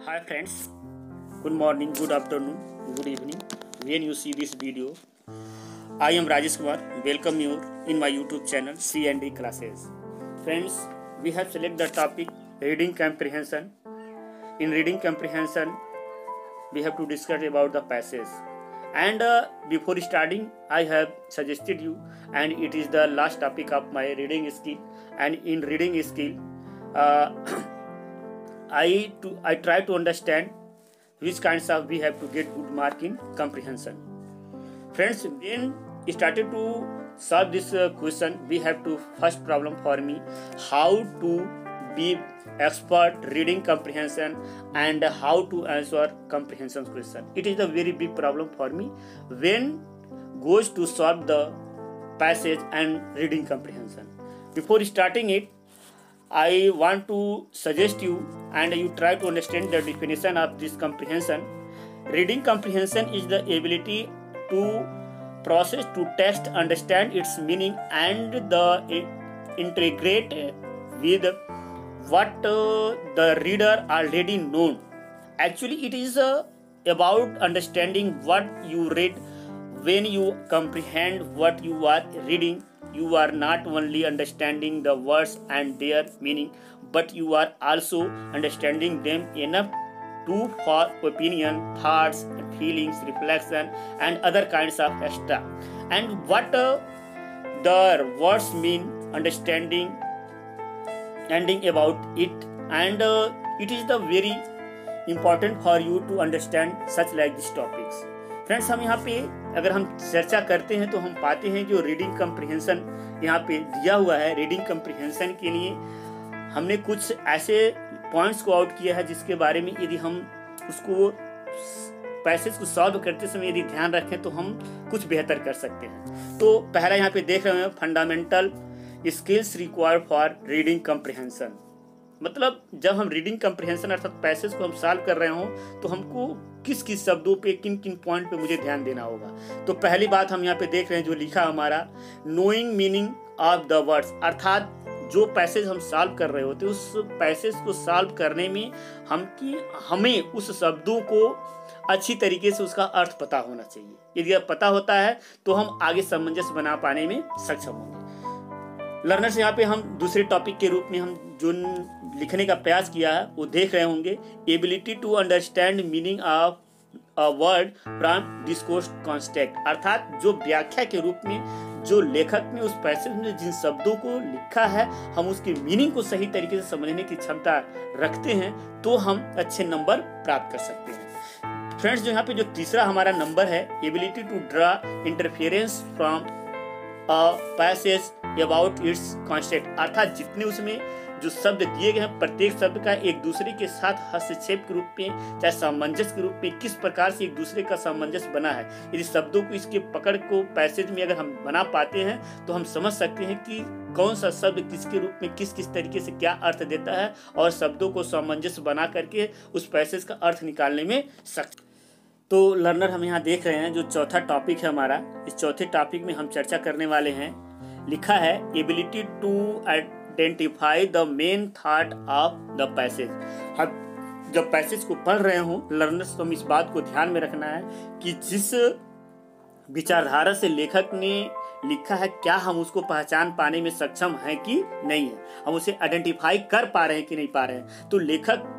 Hi friends, good morning, good afternoon, good evening. When you see this video, I am Rajesh Kumar. Welcome you in my YouTube channel C&D Classes. Friends, we have selected the topic reading comprehension. In reading comprehension, we have to discuss about the passage. And before starting, I have suggested you, and it is the last topic of my reading skill. And in reading skill, I try to understand which kinds of we have to get good mark in comprehension. Friends, when started to solve this question, we have to first problem for me how to be expert reading comprehension and how to answer comprehension question. It is a very big problem for me when goes to solve the passage and reading comprehension. Before starting it, I want to suggest you and you try to understand the definition of this comprehension. Reading comprehension is the ability to process to text, understand its meaning and the integrate with what the reader already known. Actually, it is about understanding what you read. When you comprehend what you are reading, you are not only understanding the words and their meaning, but you are also understanding them enough to for opinion, thoughts, feelings, reflection, and other kinds of extra. And what the words mean, understanding, ending about it, and it is the very important for you to understand such like these topics. Friends, हम यहाँ पे अगर हम चर्चा करते हैं तो हम पाते हैं जो रीडिंग कम्प्रिहेंशन यहाँ पे दिया हुआ है। रीडिंग कम्प्रिहेंशन के लिए हमने कुछ ऐसे पॉइंट्स को आउट किया है जिसके बारे में यदि हम उसको पैसेज को सॉल्व करते समय यदि ध्यान रखें तो हम कुछ बेहतर कर सकते हैं। तो पहला यहाँ पे देख रहे हैं fundamental skills required for reading comprehension. मतलब जब हम रीडिंग कम्प्रिहेंशन अर्थात पैसेज को हम सॉल्व कर रहे हों तो हमको किस किस शब्दों पे किन किन पॉइंट पे मुझे ध्यान देना होगा। तो पहली बात हम यहाँ पे देख रहे हैं जो लिखा हमारा knowing meaning of the words, अर्थात जो पैसेज हम सॉल्व कर रहे होते उस पैसेज को सॉल्व करने में हमें उस शब्दों को अच्छी तरीके से उसका अर्थ पता होना चाहिए। यदि पता होता है तो हम आगे सामंजस्य बना पाने में सक्षम होंगे। लर्नर्स, यहाँ पे हम दूसरे टॉपिक के रूप में हम जो लिखने का प्रयास किया है वो देख रहे होंगे ability to understand meaning of a word from discourse context, अर्थात जो व्याख्या के रूप में जो लेखक ने उस पैसेज में जिन शब्दों को लिखा है हम उसके मीनिंग को सही तरीके से समझने की क्षमता रखते हैं तो हम अच्छे नंबर प्राप्त कर सकते हैं। फ्रेंड्स, जो यहाँ पे जो तीसरा हमारा नंबर है ability to draw interference from passage about its context, अर्थात जितने उसमें जो शब्द दिए गए हैं प्रत्येक शब्द का एक दूसरे के साथ हस्तक्षेप के रूप में चाहे सामंजस्य के रूप में किस प्रकार से एक दूसरे का सामंजस्य बना है। यदि शब्दों को इसके पकड़ को पैसेज में अगर हम बना पाते हैं तो हम समझ सकते हैं कि कौन सा शब्द किसके रूप में किस किस तरीके से क्या अर्थ देता है और शब्दों को सामंजस्य बना करके उस पैसेज का अर्थ निकालने में सक्षम। तो लर्नर, हम यहाँ देख रहे हैं जो चौथा टॉपिक है हमारा, इस चौथे टॉपिक में हम चर्चा करने वाले हैं। लिखा है ability to identify the main thought of the passage. हम जब पैसेज को पढ़ रहे हों लर्नर्स तो हम इस बात को ध्यान में रखना है कि जिस विचारधारा से लेखक ने लिखा है क्या हम उसको पहचान पाने में सक्षम हैं कि नहीं है, हम उसे आइडेंटिफाई कर पा रहे हैं कि नहीं पा रहे हैं। तो लेखक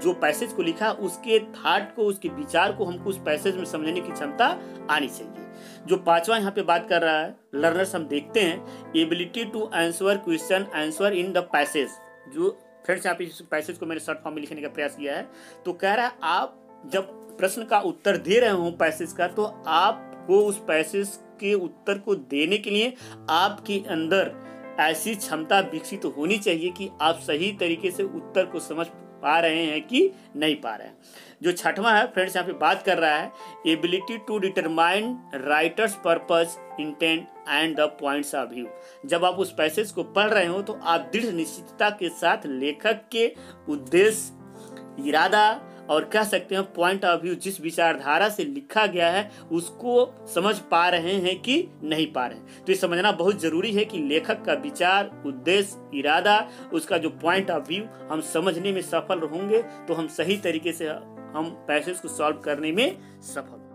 जो पैसेज को लिखा उसके थॉट को उसके विचार को हमको उस पैसेज में समझने की क्षमता आनी चाहिए। जो पांचवा यहाँ पे बात कर रहा है लर्नर्स, हम देखते हैं ability to answer question answer in the passage. जो फ्रेंड्स यहाँ पे इस पैसेज को मैंने शॉर्ट फॉर्म में लिखने का प्रयास किया है तो कह रहा है आप जब प्रश्न का उत्तर दे रहे हो पैसेज का तो आपको उस पैसेज के उत्तर को देने के लिए आपके अंदर ऐसी क्षमता विकसित होनी चाहिए कि आप सही तरीके से उत्तर को समझ पा रहे हैं कि नहीं पा रहे हैं। जो छठवां है फ्रेंड्स यहाँ पे बात कर रहा है ability to determine writer's purpose intent and the points of view. जब आप उस पैसेज को पढ़ रहे हो तो आप दृढ़ निश्चितता के साथ लेखक के उद्देश्य, इरादा और कह सकते हैं पॉइंट ऑफ व्यू, जिस विचारधारा से लिखा गया है उसको समझ पा रहे हैं कि नहीं पा रहे हैं। तो ये समझना बहुत जरूरी है कि लेखक का विचार, उद्देश्य, इरादा, उसका जो पॉइंट ऑफ व्यू हम समझने में सफल होंगे तो हम सही तरीके से हम पैसेज को सॉल्व करने में सफल होंगे।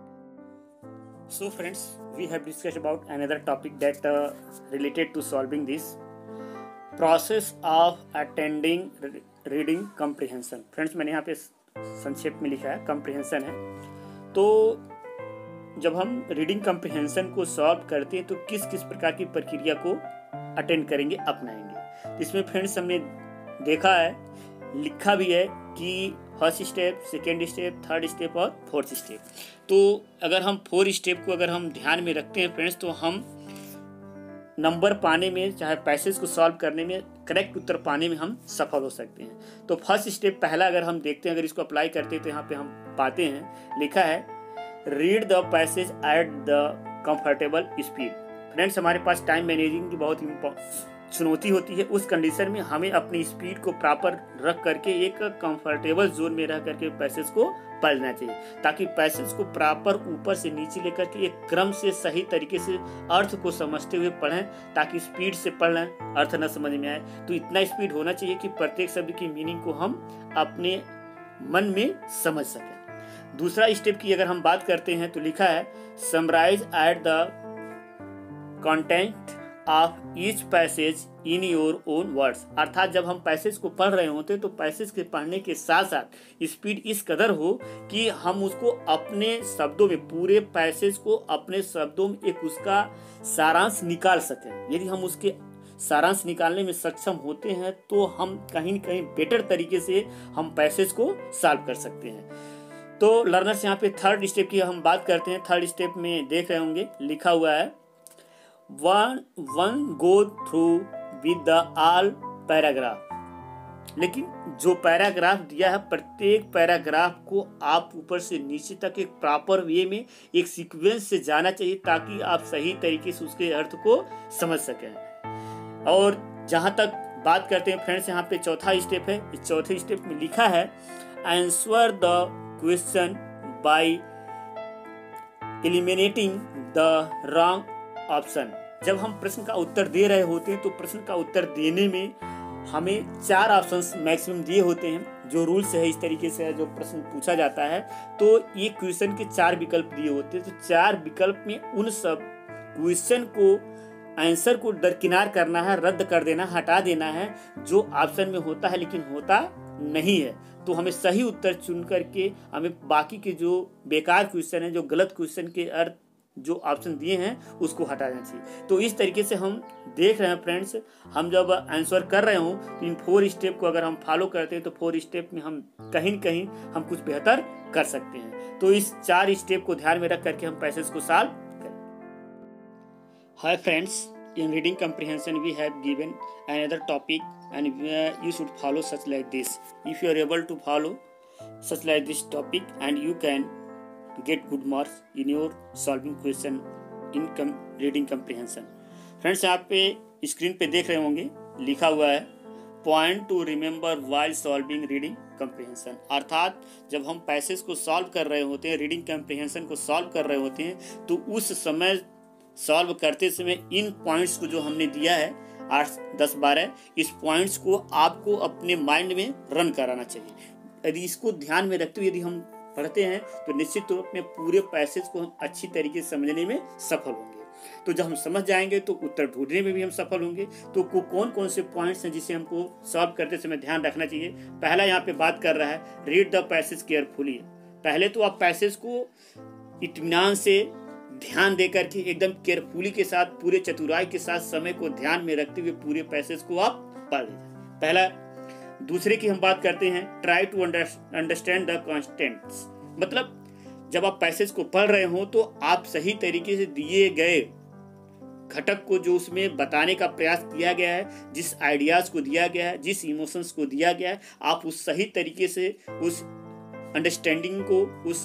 So friends, we have discussed about another topic that related to solving this process of attending reading comprehension. Friends, मैंने यहाँ पे संक्षेप में लिखा है कॉम्प्रिहेंशन है। तो जब हम रीडिंग कॉम्प्रिहेंशन को सॉल्व करते हैं तो किस किस प्रकार की प्रक्रिया को अटेंड करेंगे, अपनाएंगे। इसमें फ्रेंड्स हमने देखा है, लिखा भी है कि first step, second step, third step और फोर्थ स्टेप। तो अगर हम 4 स्टेप को अगर हम ध्यान में रखते हैं फ्रेंड्स, तो हम नंबर पाने में, चाहे पैसेज को सॉल्व करने में, करेक्ट उत्तर पाने में हम सफल हो सकते हैं। तो फर्स्ट स्टेप पहला अगर हम देखते हैं, अगर इसको अप्लाई करते हैं तो यहाँ पे हम पाते हैं लिखा है read the passage at the comfortable speed. Friends, हमारे पास टाइम मैनेजिंग की बहुत चुनौती होती है। उस कंडीशन में हमें अपनी स्पीड को प्रॉपर रख करके एक कंफर्टेबल जोन में रह करके पैसेज को पढ़ना चाहिए, ताकि पैसेज को प्रॉपर ऊपर से नीचे लेकर के एक क्रम से सही तरीके से अर्थ को समझते हुए पढ़ें, ताकि स्पीड से पढ़ लें, अर्थ न समझ में आए। तो इतना स्पीड होना चाहिए कि प्रत्येक शब्द की मीनिंग को हम अपने मन में समझ सकें। दूसरा स्टेप की अगर हम बात करते हैं तो लिखा है summarise at the content of each passage in your own words. अर्थात जब हम पैसेज को पढ़ रहे होते हैं तो पैसेज के पढ़ने के साथ साथ स्पीड इस कदर हो कि हम उसको अपने शब्दों में, पूरे पैसेज को अपने शब्दों में एक उसका सारांश निकाल सकें। यदि हम उसके सारांश निकालने में सक्षम होते हैं तो हम कहीं न कहीं बेटर तरीके से हम पैसेज को सॉल्व कर सकते हैं। तो लर्नर्स, यहाँ पे थर्ड स्टेप की हम बात करते हैं। थर्ड स्टेप में देख रहे होंगे लिखा हुआ है one go through with the all paragraph. लेकिन जो पैराग्राफ दिया है, प्रत्येक पैराग्राफ को आप ऊपर से नीचे तक एक प्रॉपर वे में, एक सीक्वेंस से जाना चाहिए, ताकि आप सही तरीके से उसके अर्थ को समझ सकें। और जहाँ तक बात करते हैं फ्रेंड्स, यहाँ पे चौथा स्टेप है। इस चौथे स्टेप में लिखा है answer the question by eliminating the wrong option. जब हम प्रश्न का उत्तर दे रहे होते हैं तो प्रश्न का उत्तर देने में हमें 4 ऑप्शंस मैक्सिमम दिए होते हैं। जो रूल्स है इस तरीके से है, जो प्रश्न पूछा जाता है तो ये क्वेश्चन के 4 विकल्प दिए होते हैं। तो 4 विकल्प में उन सब क्वेश्चन को, आंसर को दरकिनार करना है, रद्द कर देना, हटा देना है जो ऑप्शन में होता है लेकिन होता नहीं है। तो हमें सही उत्तर चुन करके हमें बाकी के जो बेकार क्वेश्चन है, जो गलत क्वेश्चन के अर्थ जो ऑप्शन दिए हैं उसको हटा देना चाहिए। तो इस तरीके से हम देख रहे हैं फ्रेंड्स, हम जब आंसर कर रहे हों तो इन 4 स्टेप को अगर हम फॉलो करते हैं तो 4 स्टेप में हम कहीं न कहीं हम कुछ बेहतर कर सकते हैं। तो इस 4 स्टेप को ध्यान में रख करके हम पैसेज को सॉल्व करें। Hi friends, in reading comprehension we have given another topic and you should follow such like this. If you are able to follow such like this topic and you can get good marks in your solving question in reading comprehension. Friends, यहाँ पे screen पे देख रहे होंगे लिखा हुआ है point to remember while solving reading comprehension. अर्थात जब हम पैसेज को सॉल्व कर रहे होते हैं, रीडिंग कम्प्रिहेंशन को सॉल्व कर रहे होते हैं, तो उस समय सॉल्व करते समय इन पॉइंट्स को जो हमने दिया है 8, 10, 12, इस पॉइंट्स को आपको अपने माइंड में रन कराना चाहिए। यदि इसको ध्यान में रखते हुए यदि हम पढ़ते हैं तो निश्चित तौर पे पूरे पैसेज को हम अच्छी तरीके से समझने में सफल होंगे। तो जब हम समझ जाएंगे तो उत्तर ढूंढने में भी हम सफल होंगे। तो कौन कौन से पॉइंट्स हैं जिसे हमको सॉल्व करते समय ध्यान रखना चाहिए। पहला यहाँ पे बात कर रहा है रीड द पैसेज केयरफुली। पहले तो आप पैसेज को इत्मीनान से ध्यान दे करके एकदम केयरफुली के साथ, पूरे चतुराई के साथ, समय को ध्यान में रखते हुए पूरे पैसेज को आप पढ़ लीजिए। पहला। दूसरे की हम बात करते हैं try to understand the contents. मतलब जब आप पैसेज को पढ़ रहे हो तो आप सही तरीके से दिए गए घटक को जो उसमें बताने का प्रयास किया गया है, जिस आइडियाज को दिया गया है, जिस इमोशंस को दिया गया है, आप उस सही तरीके से उस अंडरस्टैंडिंग को, उस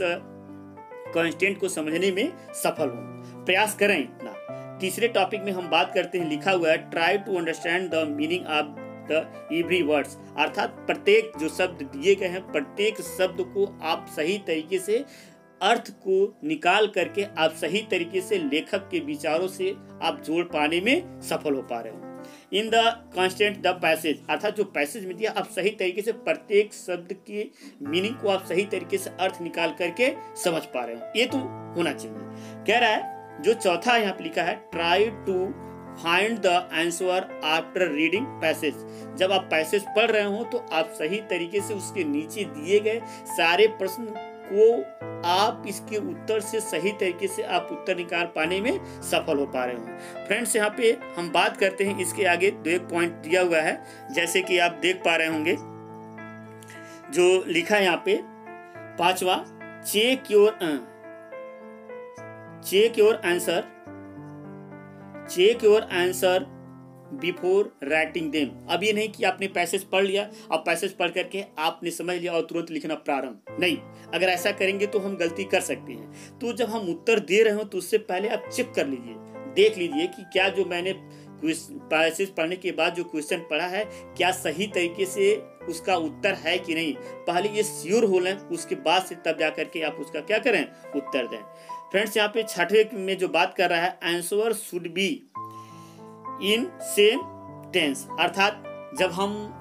कंटेंट को समझने में सफल हो, प्रयास करें इतना। तीसरे टॉपिक में हम बात करते हैं लिखा हुआ है try to understand the meaning of the every words, अर्थात प्रत्येक जो शब्द दिए गए हैं प्रत्येक शब्द को आप सही तरीके से अर्थ को निकाल करके आप सही तरीके से लेखक के विचारों से आप जोड़ पाने में सफल हो पा रहे हो। In the constant the passage, अर्थात जो पैसेज में दिया आप सही तरीके से प्रत्येक शब्द के मीनिंग को आप सही तरीके से अर्थ निकाल करके समझ पा रहे हो, ये तो होना चाहिए। कह रहा है जो चौथा यहाँ पे लिखा है, try to find the answer after reading passage, जब आप पैसेज पढ़ रहे हो तो आप सही तरीके से उसके नीचे दिए गए सारे प्रश्न को आप इसके उत्तर से सही तरीके से आप उत्तर निकाल पाने में सफल हो पा रहे हो। फ्रेंड्स यहाँ पे हम बात करते हैं इसके आगे, तो एक पॉइंट दिया हुआ है जैसे कि आप देख पा रहे होंगे जो लिखा है यहाँ पे 5वां, check your answer before writing them. अब ये नहीं कि आपने पैसेज पढ़ लिया, अब पैसेज पढ़ करके आपने समझ लिया और तुरंत लिखना प्रारंभ, नहीं, अगर ऐसा करेंगे तो हम गलती कर सकते हैं। तो जब हम उत्तर दे रहे हो तो उससे पहले आप चेक कर लीजिए, देख लीजिए कि क्या जो मैंने पैसेज पढ़ने के बाद जो क्वेश्चन पढ़ा है क्या सही तरीके से उसका उत्तर है कि नहीं, पहले ये श्योर हो लें, उसके बाद से तब जा करके आप उसका क्या करें, उत्तर दें। फ्रेंड्स यहाँ पे 6वें में जो बात कर रहा है, answer should be in same tense, अर्थात जब हम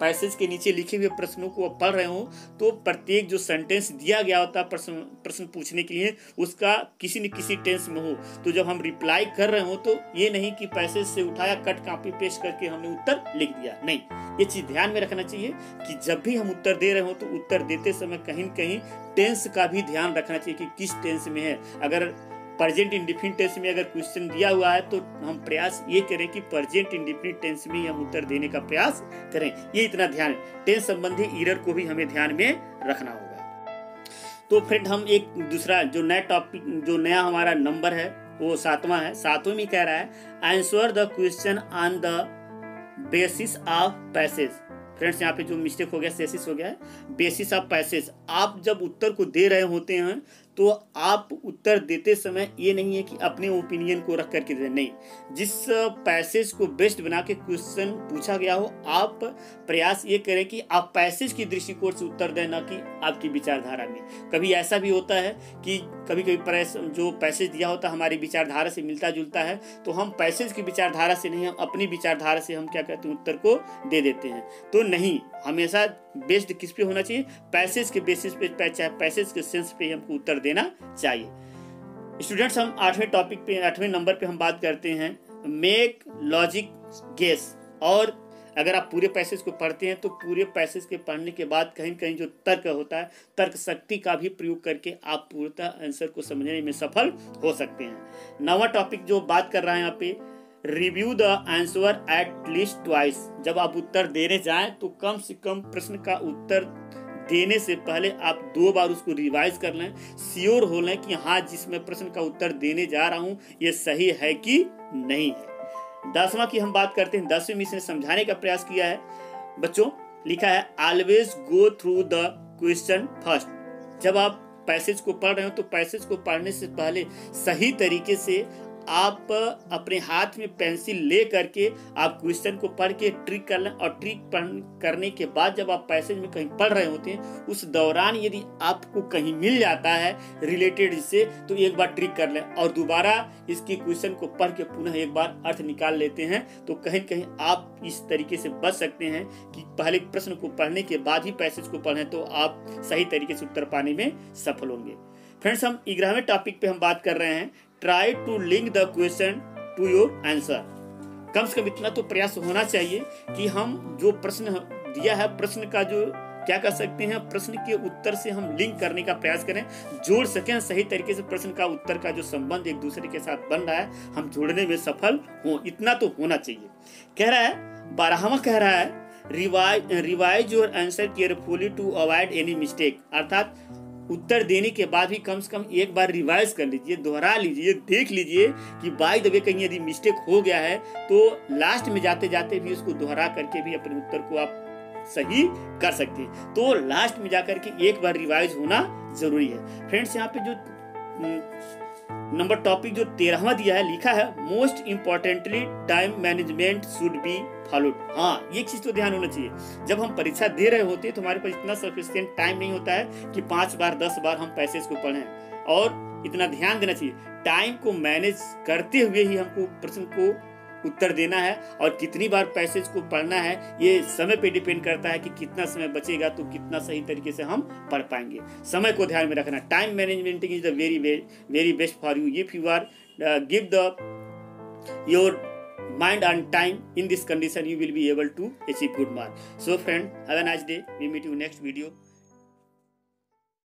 पैसेज के नीचे लिखे हुए प्रश्नों को पढ़ रहे हो तो प्रत्येक जो सेंटेंस दिया गया होता है प्रश्न पूछने के लिए उसका किसी न किसी टेंस में हो, तो जब हम रिप्लाई कर रहे हो तो ये नहीं कि पैसेज से उठाया कट कॉपी पेस्ट करके हमने उत्तर लिख दिया, नहीं, ये चीज ध्यान में रखना चाहिए कि जब भी हम उत्तर दे रहे हो तो उत्तर देते समय कहीं न कहीं टेंस का भी ध्यान रखना चाहिए कि किस टेंस में है। अगर प्रेजेंट इंडेफिनिट टेंस में अगर क्वेश्चन दिया हुआ है तो हम प्रयास ये करें कि प्रेजेंट इंडेफिनिट टेंस में हम उत्तर देने का प्रयास करें, ये इतना ध्यान, टेंस संबंधी एरर को भी हमें ध्यान में रखना होगा। तो फ्रेंड हम एक दूसरा जो नया टॉपिक, जो नया हमारा नंबर है वो 7वां है। 7वें में कह रहा है answer the question on the basis of passage. Friends यहाँ पे जो मिस्टेक हो गया, सेसिस हो गया है, बेसिस ऑफ पैसेज। आप जब उत्तर को दे रहे होते हैं तो आप उत्तर देते समय ये नहीं है कि अपने ओपिनियन को रख करके दें, नहीं, जिस पैसेज को बेस्ड बना के क्वेश्चन पूछा गया हो आप प्रयास ये करें कि आप पैसेज की दृष्टिकोण से उत्तर दें, ना कि आपकी विचारधारा में। कभी ऐसा भी होता है कि कभी कभी जो पैसेज दिया होता है हमारी विचारधारा से मिलता जुलता है तो हम पैसेज की विचारधारा से नहीं, हम अपनी विचारधारा से हम क्या कहते हैं उत्तर को दे देते हैं। तो नहीं, हमेशा बेस्ड किस पे होना चाहिए, पैसेज के बेसिस पे, चाहे पैसेज के सेंस पे हमको उत्तर देना चाहिए। स्टूडेंट्स हम 8वें टॉपिक पे, 8वें नंबर पे हम बात करते हैं मेक लॉजिक गेस। और अगर आप पूरे पैसेज को पढ़ते हैं तो पूरे पैसेज के पढ़ने के बाद कहीं कहीं जो तर्क होता है, तर्क शक्ति का भी प्रयोग करके आप पूर्णतः आंसर को समझने में सफल हो सकते हैं। 9वां टॉपिक जो बात कर रहा है यहाँ पे, review the answer at least twice. जब आप उत्तर देने जाएं तो कम से कम प्रश्न का उत्तर देने से पहले आप 2 बार उसको रिवाइज कर लें, श्योर हो लें कि हाँ जिसमें प्रश्न का उत्तर देने जा रहा हूं ये सही है कि नहीं है। 10वां की हम बात करते हैं। 10वें में इसने समझाने का प्रयास किया है बच्चों, लिखा है always go through the question first. जब आप पैसेज को पढ़ रहे हो तो पैसेज को पढ़ने से पहले सही तरीके से आप अपने हाथ में पेंसिल ले करके आप क्वेश्चन को पढ़ के ट्रिक कर लें, और ट्रिक करने के बाद जब आप पैसेज में कहीं पढ़ रहे होते हैं उस दौरान यदि आपको कहीं मिल जाता है रिलेटेड इससे तो एक बार ट्रिक कर लें और दोबारा इसकी क्वेश्चन को पढ़ के पुनः एक बार अर्थ निकाल लेते हैं, तो कहीं कहीं आप इस तरीके से बच सकते हैं कि पहले प्रश्न को पढ़ने के बाद ही पैसेज को पढ़ें तो आप सही तरीके से उत्तर पाने में सफल होंगे। फ्रेंड्स हम 11वें टॉपिक पे हम बात कर रहे हैं, try to link the question to your answer. कम से कम इतना तो प्रयास होना चाहिए कि हम जो प्रश्न दिया है प्रश्न का जो क्या कर सकते हैं, प्रश्न के उत्तर से हम लिंक करने का प्रयास करें, जोड़ सकें सही तरीके से प्रश्न का उत्तर का जो संबंध एक दूसरे के साथ बन रहा है हम जोड़ने में सफल हो, इतना तो होना चाहिए। कह रहा है 12वां कह रहा है revise your answer carefully to avoid any mistake. अर्थात उत्तर देने के बाद भी कम से कम एक बार रिवाइज कर लीजिए, दोहरा लीजिए, देख लीजिए कि बाय द वे कहीं यदि मिस्टेक हो गया है तो लास्ट में जाते जाते भी उसको दोहरा करके भी अपने उत्तर को आप सही कर सकते हैं। तो लास्ट में जाकर के एक बार रिवाइज होना जरूरी है। फ्रेंड्स यहाँ पे जो नंबर टॉपिक जो 13वां दिया है, लिखा है most importantly time management should be followed. हाँ, ये चीज तो ध्यान होना चाहिए। जब हम परीक्षा दे रहे होते हैं तो हमारे पास इतना सफिशिएंट टाइम नहीं होता है कि 5 बार 10 बार हम पैसेज को पढ़ें, और इतना ध्यान देना चाहिए टाइम को मैनेज करते हुए ही हमको प्रश्न को उत्तर देना है। और कितनी बार पैसेज को पढ़ना है ये समय पे डिपेंड करता है कि कितना समय बचेगा तो कितना सही तरीके से हम पढ़ पाएंगे। समय को ध्यान में रखना। Time management is the very best for you if you are give the your mind and time in this condition, you will be able to achieve good mark. So friend, have a nice day. We meet you next video.